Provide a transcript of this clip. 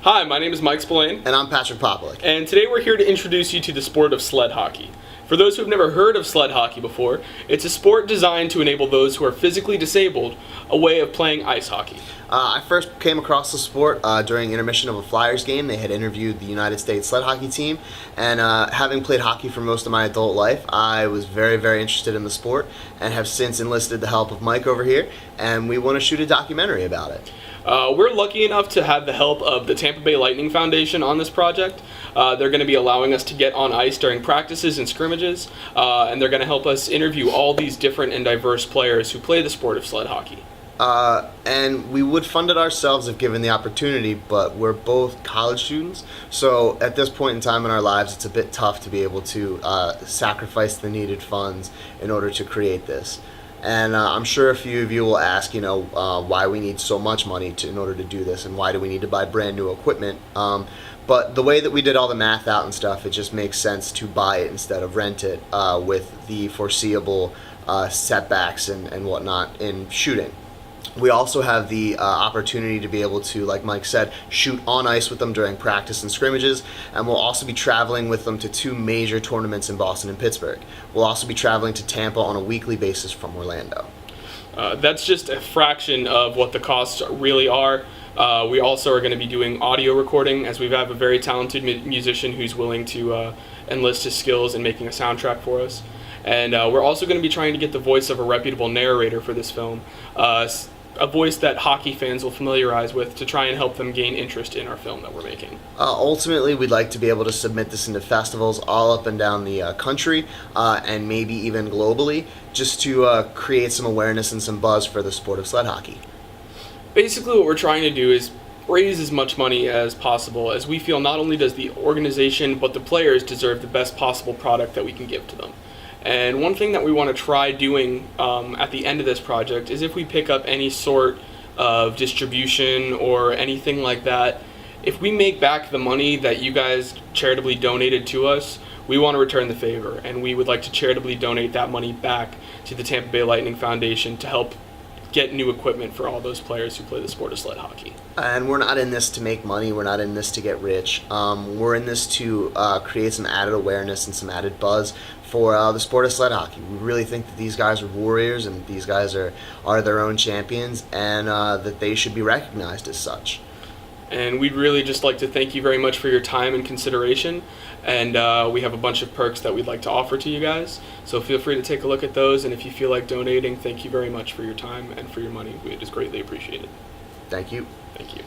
Hi, my name is Mike Spillane. And I'm Patrick Poplik. And today we're here to introduce you to the sport of sled hockey. For those who have never heard of sled hockey before, it's a sport designed to enable those who are physically disabled a way of playing ice hockey. I first came across the sport during intermission of a Flyers game. They had interviewed the United States sled hockey team, and having played hockey for most of my adult life, I was very, very interested in the sport and have since enlisted the help of Mike over here, and we want to shoot a documentary about it. We're lucky enough to have the help of the Tampa Bay Lightning Foundation on this project. They're going to be allowing us to get on ice during practices and scrimmages, and they're going to help us interview all these different and diverse players who play the sport of sled hockey. And we would fund it ourselves if given the opportunity, but we're both college students, so at this point in time in our lives, it's a bit tough to be able to sacrifice the needed funds in order to create this. And I'm sure a few of you will ask, why we need so much money in order to do this, and why do we need to buy brand new equipment. But the way that we did all the math out and stuff, it just makes sense to buy it instead of rent it with the foreseeable setbacks and whatnot in shooting. We also have the opportunity to be able to, like Mike said, shoot on ice with them during practice and scrimmages, and we'll also be traveling with them to two major tournaments in Boston and Pittsburgh. We'll also be traveling to Tampa on a weekly basis from Orlando. That's just a fraction of what the costs really are. We also are going to be doing audio recording, as we have a very talented musician who's willing to enlist his skills in making a soundtrack for us. And we're also going to be trying to get the voice of a reputable narrator for this film, a voice that hockey fans will familiarize with, to try and help them gain interest in our film that we're making. Ultimately, we'd like to be able to submit this into festivals all up and down the country, and maybe even globally, just to create some awareness and some buzz for the sport of sled hockey. Basically, what we're trying to do is raise as much money as possible, as we feel not only does the organization but the players deserve the best possible product that we can give to them. And one thing that we want to try doing at the end of this project is, if we pick up any sort of distribution or anything like that, if we make back the money that you guys charitably donated to us, we want to return the favor, and we would like to charitably donate that money back to the Tampa Bay Lightning Foundation to help get new equipment for all those players who play the sport of sled hockey. And we're not in this to make money, we're not in this to get rich. We're in this to create some added awareness and some added buzz for the sport of sled hockey. We really think that these guys are warriors, and these guys are their own champions, and that they should be recognized as such. And we'd really just like to thank you very much for your time and consideration, and we have a bunch of perks that we'd like to offer to you guys, so feel free to take a look at those, and if you feel like donating, thank you very much for your time and for your money. It is greatly appreciated. Thank you. Thank you.